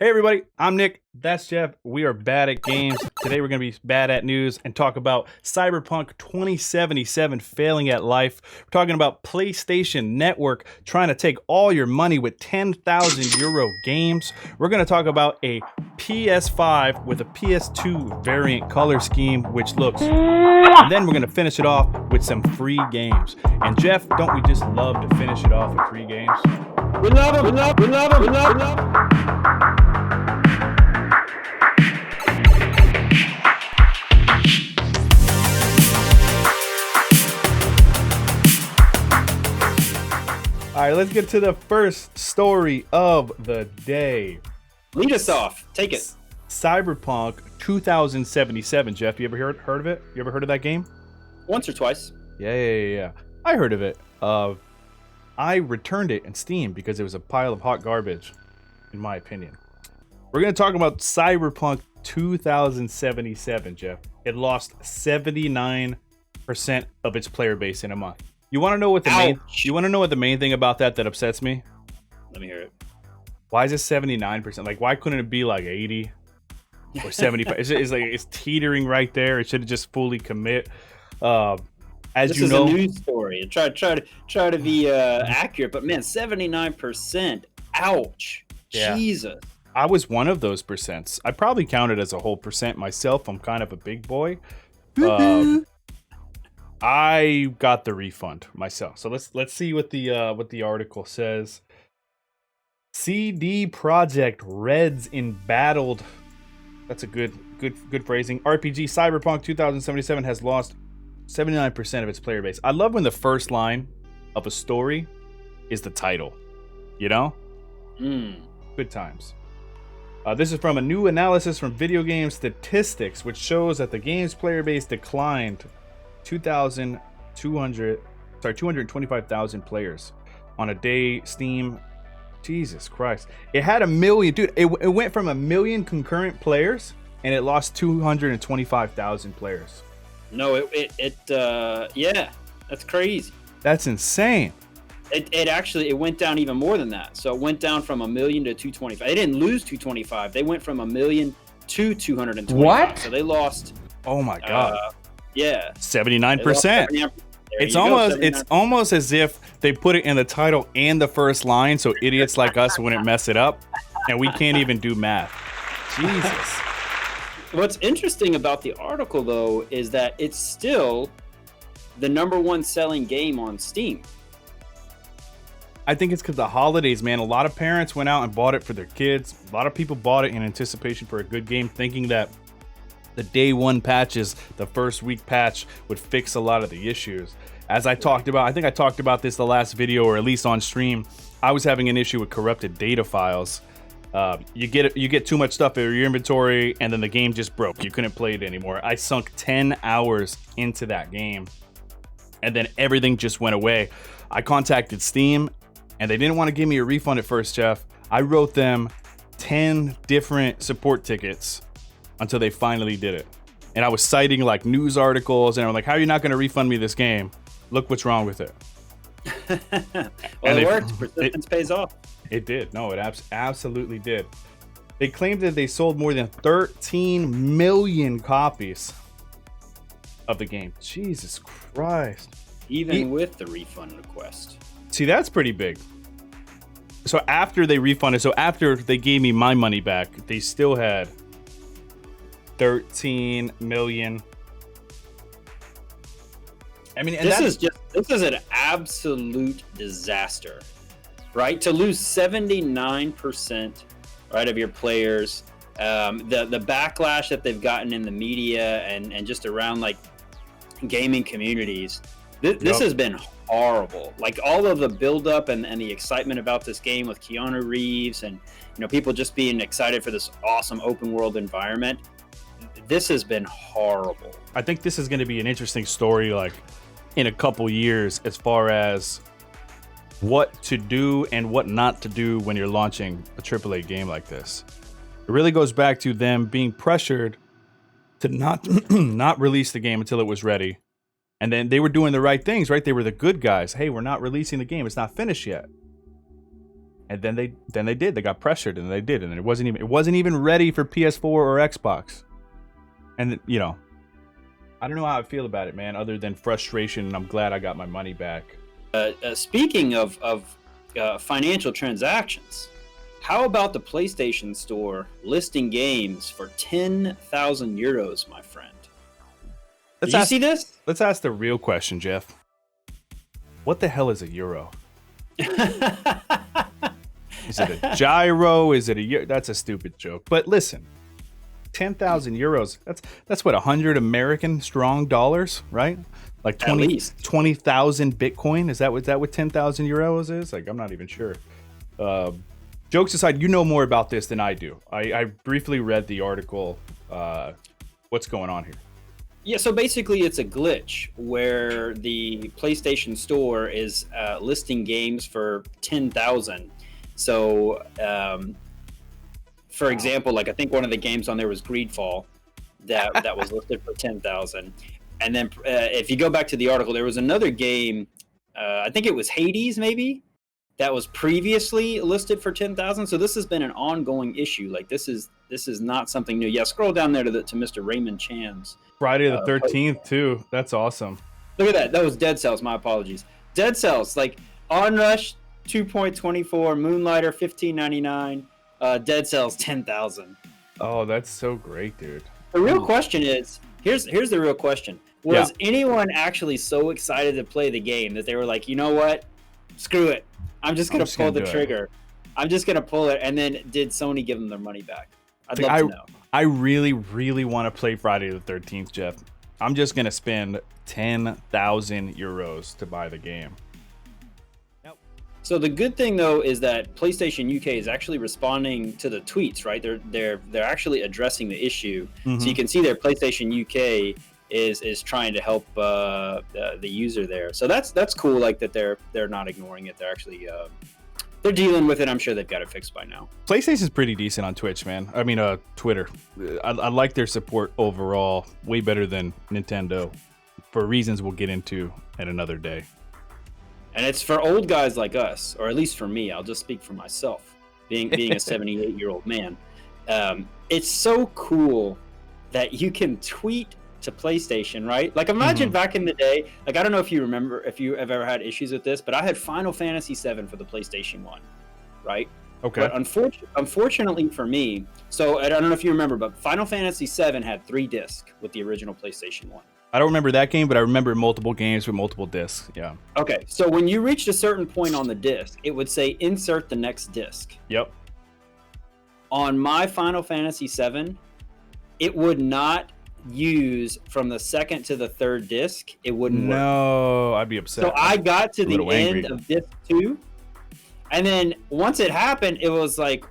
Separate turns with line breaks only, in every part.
Hey everybody, I'm Nick, that's Jeff. We are bad at games. Today we're going to be bad at news and talk about Cyberpunk 2077 failing at life. We're talking about PlayStation Network trying to take all your money with 10,000 euro games. We're going to talk about a PS5 with a PS2 variant color scheme, which looks... And then we're going to finish it off with some free games. And Jeff, don't we just love to finish it off with free games?
We love it, we love it, we love it, we love it.
All right, let's get to the first story of the day.
Lead us off. Take it.
Cyberpunk 2077. Jeff, you ever heard of it? You ever heard of that game?
Once or twice.
Yeah. I heard of it. I returned it in Steam because it was a pile of hot garbage, in my opinion. We're going to talk about Cyberpunk 2077, Jeff. It lost 79% of its player base in a month. You want to know what the main thing about that upsets me?
Let me hear it.
Why is it 79%? Like, why couldn't it be like 80 or 75? It's teetering right there. It should have just fully commit.
This is a news story. Try to be accurate, but man, 79%. Ouch.
Yeah.
Jesus.
I was one of those percents. I probably counted as a whole percent myself. I'm kind of a big boy. I got the refund myself. So let's see what the article says. CD Projekt Red's embattled. That's a good phrasing. RPG Cyberpunk 2077 has lost 79% of its player base. I love when the first line of a story is the title. You know? Good times. This is from a new analysis from Video Game Statistics, which shows that the game's player base declined 225,000 players on a day. Steam, Jesus Christ, it had 1 million, dude. It went from 1 million concurrent players and it lost 225,000 players.
No, yeah, that's crazy.
That's insane.
It went down even more than that. So it went down from 1 million to 225. They didn't lose 225. They went from 1 million to 225.
What?
So they lost.
Oh my God.
Yeah.
79%. It's almost as if they put it in the title and the first line, so idiots like us wouldn't mess it up, and we can't even do math. Jesus.
What's interesting about the article, though, is that it's still the #1 selling game on Steam.
I think it's because the holidays, man. A lot of parents went out and bought it for their kids. A lot of people bought it in anticipation for a good game, thinking that the day one patches, the first week patch, would fix a lot of the issues. As I talked about, I think I talked about this the last video, or at least on stream, I was having an issue with corrupted data files. You get too much stuff in your inventory, and then the game just broke. You couldn't play it anymore. I sunk 10 hours into that game, and then everything just went away. I contacted Steam, and they didn't want to give me a refund at first, Jeff. I wrote them 10 different support tickets until they finally did it. And I was citing like news articles, and I'm like, how are you not going to refund me this game? Look what's wrong with it.
Well, it worked. Persistence pays off.
It did. No, it absolutely did. They claimed that they sold more than 13 million copies of the game. Jesus Christ.
Even with the refund request.
See, that's pretty big. So after they refunded, after they gave me my money back, they still had 13 million. I mean, and
this is an absolute disaster, right? To lose 79%, right, of your players, the backlash that they've gotten in the media and just around like gaming communities. This has been horrible. Like all of the buildup and the excitement about this game with Keanu Reeves and people just being excited for this awesome open world environment. This has been horrible.
I think this is going to be an interesting story, like in a couple years, as far as what to do and what not to do when you're launching a AAA game like this. It really goes back to them being pressured to not release the game until it was ready. And then they were doing the right things, right? They were the good guys. Hey, we're not releasing the game. It's not finished yet. And then they got pressured, and they did, and it wasn't even ready for PS4 or Xbox. And you know, I don't know how I feel about it, man, other than frustration, and I'm glad I got my money back.
Speaking of financial transactions, how about the PlayStation Store listing games for 10,000 euros, my friend? Did you see this?
Let's ask the real question, Jeff. What the hell is a euro? Is it a gyro? Is it a? That's a stupid joke. But listen, 10,000 euros. That's what, 100 American strong dollars, right? Like 20,000 Bitcoin. Is that what 10,000 euros is? Like, I'm not even sure. Jokes aside, you know more about this than I do. I briefly read the article. What's going on here?
Yeah, so basically it's a glitch where the PlayStation Store is listing games for 10,000. So, for example, like I think one of the games on there was Greedfall that was listed for 10,000. And then if you go back to the article, there was another game, I think it was Hades maybe, that was previously listed for 10,000. So this has been an ongoing issue. Like this is not something new. Yeah, scroll down there to Mr. Raymond Chan's.
Friday the 13th too. That's awesome.
Look at that. That was Dead Cells. My apologies. Dead Cells, like Onrush 2.24, Moonlighter 15.99, Dead Cells 10,000.
Oh, that's so great, dude.
The real question is, here's the real question. Was anyone actually so excited to play the game that they were like, you know what? Screw it. I'm just gonna pull the trigger. I'm just gonna pull it. And then did Sony give them their money back? I'd love to know.
I really, really want to play Friday the 13th, Jeff. I'm just gonna spend 10,000 euros to buy the game.
So the good thing though is that PlayStation UK is actually responding to the tweets, right? They're actually addressing the issue. Mm-hmm. So you can see their PlayStation UK is trying to help the user there. So that's cool. Like that they're not ignoring it. They're actually they're dealing with it. I'm sure they've got it fixed by now.
PlayStation's pretty decent on Twitch, man. I mean, Twitter. I like their support overall. Way better than Nintendo, for reasons we'll get into at another day.
And it's for old guys like us, or at least for me. I'll just speak for myself, being a 78-year-old man. It's so cool that you can tweet to PlayStation, right? Like imagine back in the day, like I don't know if you remember, if you have ever had issues with this, but I had Final Fantasy VII for the PlayStation 1, right?
Okay.
But unfortunately for me, so I don't know if you remember, but Final Fantasy VII had 3 discs with the original PlayStation 1.
I don't remember that game, but I remember multiple games with multiple discs. Yeah.
Okay, so when you reached a certain point on the disc, it would say insert the next disc.
Yep.
On my Final Fantasy VII, it would not use from the second to the third disc. It wouldn't work.
No, I'd be upset.
So I got to the end of disc 2, and then once it happened, it was like,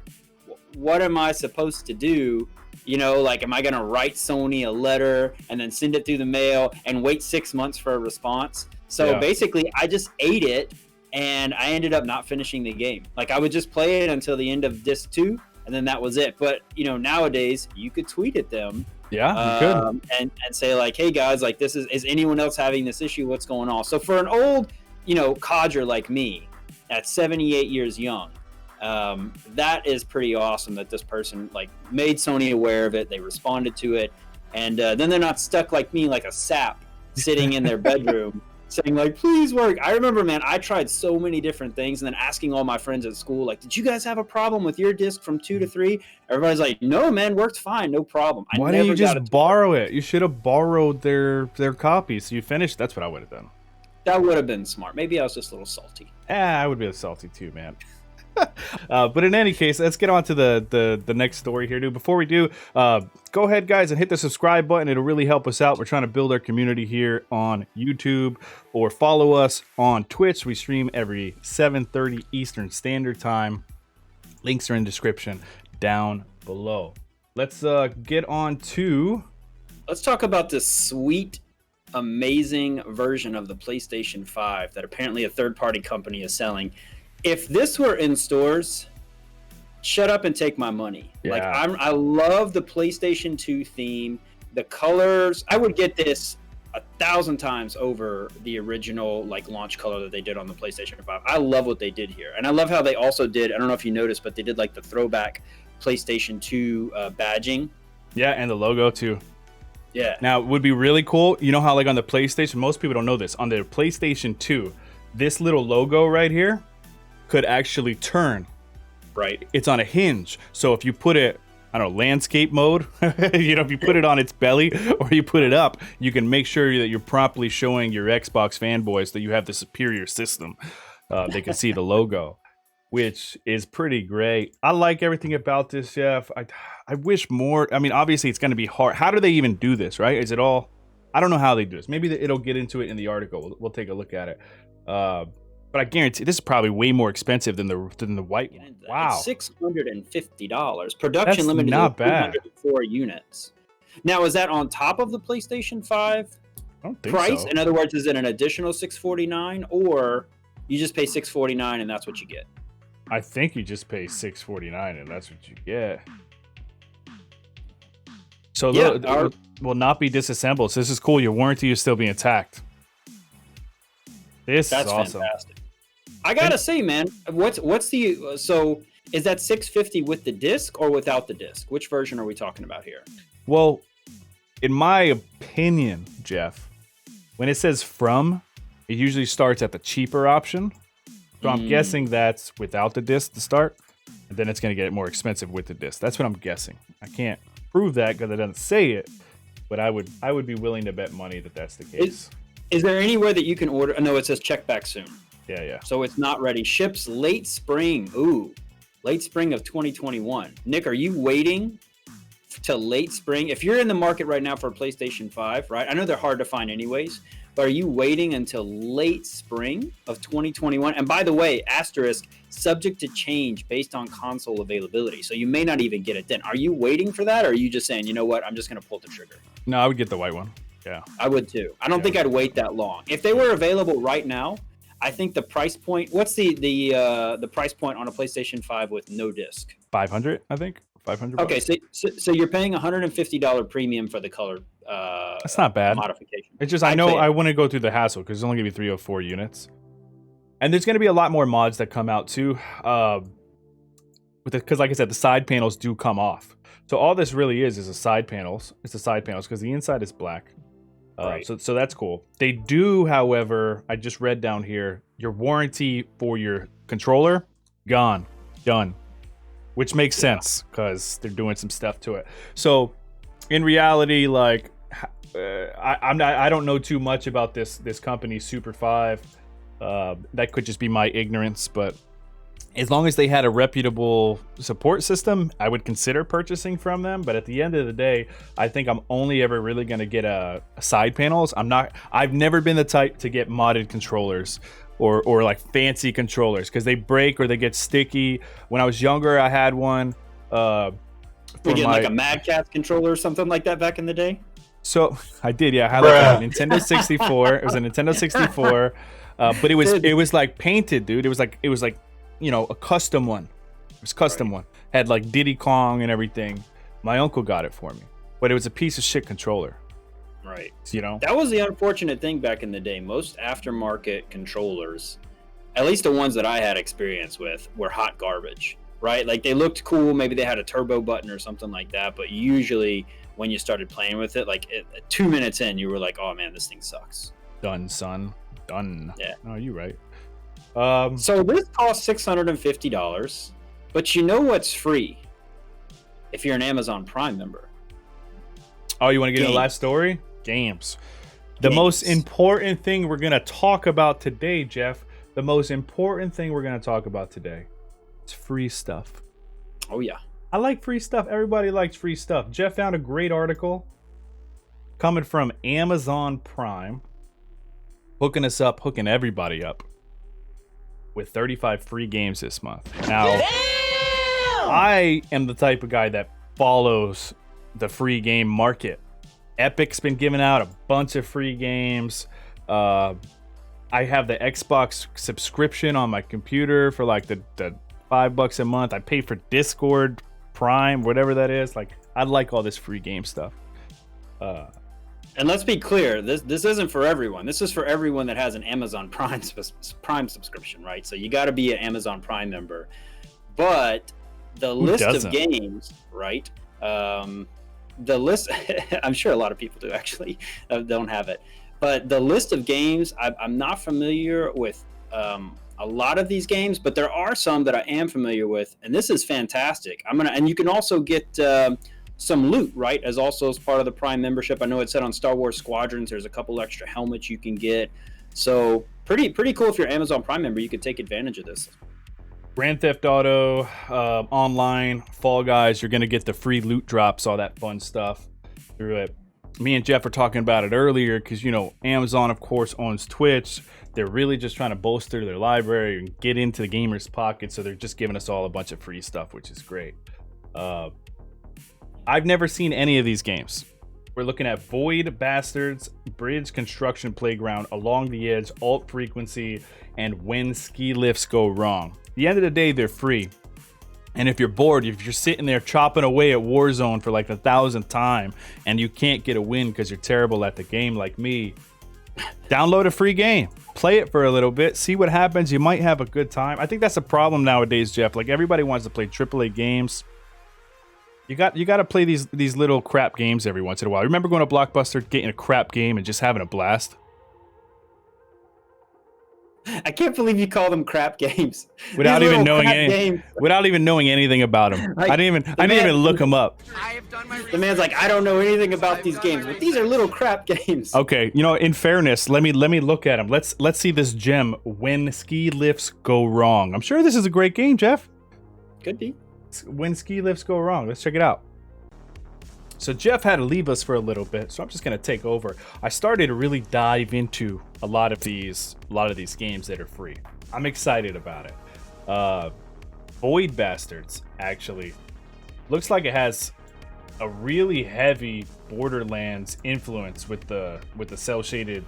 what am I supposed to do? You know, like, am I going to write Sony a letter and then send it through the mail and wait 6 months for a response? So basically, I just ate it, and I ended up not finishing the game. Like, I would just play it until the end of disc 2, and then that was it. But, you know, nowadays, you could tweet at them.
Yeah, you could.
And say, like, hey, guys, like, is anyone else having this issue? What's going on? So for an old, you know, codger like me at 78 years young, that is pretty awesome that this person like made Sony aware of it. They responded to it, and then they're not stuck like me, like a sap sitting in their bedroom saying like, please work. I remember, man, I tried so many different things, and then asking all my friends at school, like, did you guys have a problem with your disc from 2 to 3? Everybody's like, no, man, worked fine, no problem.
Why didn't you just borrow it? You should have borrowed their copy so you finished. That's what I would have done.
That would have been smart. Maybe I was just a little salty.
I would be salty too, man. But in any case, let's get on to the next story here, dude. Before we do, go ahead, guys, and hit the subscribe button. It'll really help us out. We're trying to build our community here on YouTube, or follow us on Twitch. We stream every 7:30 Eastern Standard Time. Links are in the description down below. Let's get on to...
Let's talk about this sweet, amazing version of the PlayStation 5 that apparently a third-party company is selling. If this were in stores, shut up and take my money.
Yeah.
Like I love the PlayStation 2 theme, the colors. I would get this 1,000 times over the original like launch color that they did on the PlayStation 5. I love what they did here, and I love how they also did. I don't know if you noticed, but they did like the throwback PlayStation 2 badging.
Yeah, and the logo too.
Yeah.
Now, it would be really cool. You know how like on the PlayStation, most people don't know this. On the PlayStation 2, this little logo right here could actually turn.
Right.
It's on a hinge. So if you put it, I don't know, landscape mode, if you put it on its belly or you put it up, you can make sure that you're properly showing your Xbox fanboys that you have the superior system. They can see the logo, which is pretty great. I like everything about this, Jeff. I wish more. I mean, obviously it's going to be hard. How do they even do this, right? Is it all, I don't know how they do this. Maybe it'll get into it in the article. We'll take a look at it. But I guarantee this is probably way more expensive than the white one. Wow,
it's $650. Production
That's
limited
not
to
bad.
204 units. Now, is that on top of the PlayStation 5
I don't think
price?
so.
In other words, is it an additional $649, or you just pay $649 and that's what you get?
I think you just pay $649 and that's what you get. So
Yeah,
will not be disassembled. So this is cool. Your warranty is still being intact. This
That's
is awesome.
fantastic. I gotta say, man, what's the so is that $650 with the disc or without the disc? Which version are we talking about here?
Well, in my opinion, Jeff, when it says from, it usually starts at the cheaper option. So I'm guessing that's without the disc to start, and then it's going to get more expensive with the disc. That's what I'm guessing. I can't prove that because it doesn't say it, but I would be willing to bet money that that's the case.
Is there anywhere that you can order? No, it says check back soon.
Yeah.
So it's not ready. Ships late spring. Ooh, late spring of 2021. Nick, are you waiting to late spring? If you're in the market right now for a PlayStation 5, right? I know they're hard to find anyways, but are you waiting until late spring of 2021? And by the way, asterisk, subject to change based on console availability. So you may not even get it then. Are you waiting for that? Or are you just saying, you know what, I'm just going to pull the trigger?
No, I would get the white one. Yeah.
I would too. I don't think I'd wait that long. If they were available right now, I think the price point. What's the price point on a PlayStation 5 with no disc?
500, I think. 500.
Okay, so you're paying $150 premium for the color.
That's not bad.
Modification.
It's just I know I wouldn't go through the hassle because it's only gonna be 304 units, and there's gonna be a lot more mods that come out too. Because like I said, the side panels do come off. So all this really is the side panels. It's the side panels because the inside is black.
Right.
So that's cool. They do, however, I just read down here, your warranty for your controller, done, which makes sense because they're doing some stuff to it. So in reality, like I don't know too much about this company, Super 5. That could just be my ignorance, but as long as they had a reputable support system, I would consider purchasing from them. But at the end of the day, I think I'm only ever really going to get side panels. I've never been the type to get modded controllers or like fancy controllers because they break or they get sticky. When I was younger, I had one.
We get like a Mad Catz controller or something like that back in the day.
So I did, yeah. I had like a Nintendo 64. It was a Nintendo 64, but it was like painted, dude. It was like a custom one. It was custom one. Had like Diddy Kong and everything. My uncle got it for me, but it was a piece of shit controller.
Right.
That
was the unfortunate thing back in the day. Most aftermarket controllers, at least the ones that I had experience with, were hot garbage. Right? Like they looked cool. Maybe they had a turbo button or something like that. But usually when you started playing with it, like 2 minutes in, you were like, oh man, this thing sucks.
Done, son. Done.
Yeah.
Oh, you're right.
So this costs $650, but you know what's free if you're an Amazon Prime member?
Oh, you want to get to the last story? Games. The most important thing we're going to talk about today, Jeff, the most important thing we're going to talk about today is free stuff.
Oh, yeah.
I like free stuff. Everybody likes free stuff. Jeff found a great article coming from Amazon Prime, hooking us up, hooking everybody up with 35 free games this month. Now, I am the type of guy that follows the free game market. Epic's been giving out a bunch of free games. I have the Xbox subscription on my computer for like the $5 a month. I pay for Discord Prime, whatever that is. Like, I like all this free game stuff.
And let's be clear, this isn't for everyone. This is for everyone that has an Amazon Prime subscription, right? So you got to be an Amazon Prime member. But the list of games, right? The list, I'm sure a lot of people do actually don't have it. But the list of games, I'm not familiar with a lot of these games, but there are some that I am familiar with, and this is fantastic. And you can also get some loot, right? As part of the Prime membership. I know it said on Star Wars Squadrons, there's a couple extra helmets you can get. So pretty cool. If you're an Amazon Prime member, you can take advantage of this.
Grand Theft Auto, online, Fall Guys, you're going to get the free loot drops, all that fun stuff through it. Me and Jeff were talking about it earlier because, Amazon, of course, owns Twitch. They're really just trying to bolster their library and get into the gamers' pocket, so they're just giving us all a bunch of free stuff, which is great. I've never seen any of these games. We're looking at Void Bastards, Bridge Construction Playground, Along the Edge, Alt Frequency, and When Ski Lifts Go Wrong. At the end of the day, they're free. And if you're bored, if you're sitting there chopping away at Warzone for like the 1,000th time and you can't get a win because you're terrible at the game like me, download a free game. Play it for a little bit. See what happens. You might have a good time. I think that's a problem nowadays, Jeff. Like, everybody wants to play AAA games. You got to play these little crap games every once in a while. Remember going to Blockbuster, getting a crap game, and just having a blast?
I can't believe you call them crap games.
Without even knowing anything about them. Like, I didn't even look them up.
The man's like, I don't know anything about these games, but these are little crap games.
Okay, in fairness, let me look at them. Let's see this gem. When Ski Lifts Go Wrong. I'm sure this is a great game, Jeff.
Could be.
When Ski Lifts Go Wrong. Let's check it out. So Jeff had to leave us for a little bit, so I'm just gonna take over. I started to really dive into a lot of these games that are free. I'm excited about it. Void Bastards actually looks like it has a really heavy Borderlands influence with the cell shaded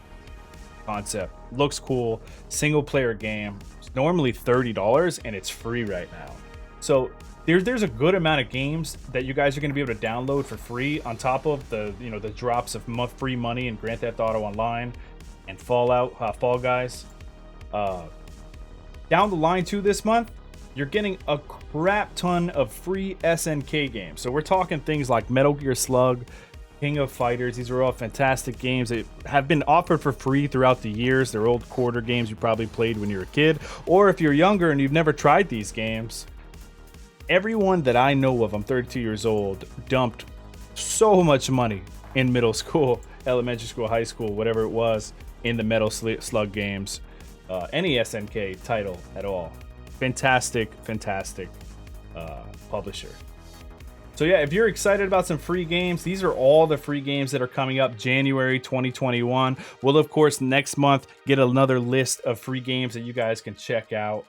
concept. Looks cool. Single player game. It's normally $30 and it's free right now. So there's a good amount of games that you guys are going to be able to download for free on top of the drops of free money in Grand Theft Auto Online and Fall Guys. Down the line too this month, you're getting a crap ton of free SNK games. So we're talking things like Metal Gear Slug, King of Fighters. These are all fantastic games that have been offered for free throughout the years. They're old quarter games you probably played when you were a kid, or if you're younger and you've never tried these games. Everyone that I know of, I'm 32 years old, dumped so much money in middle school, elementary school, high school, whatever it was, in the Metal Slug games. Any SNK title at all. Fantastic publisher. So yeah, if you're excited about some free games, these are all the free games that are coming up January 2021. We'll, of course, next month get another list of free games that you guys can check out.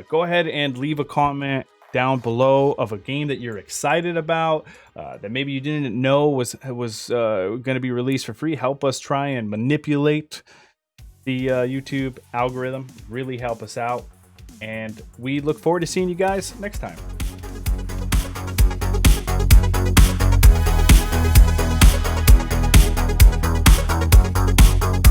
Go ahead and leave a comment down below of a game that you're excited about, that maybe you didn't know was going to be released for free. Help us try and manipulate the YouTube algorithm. Really help us out. And we look forward to seeing you guys next time.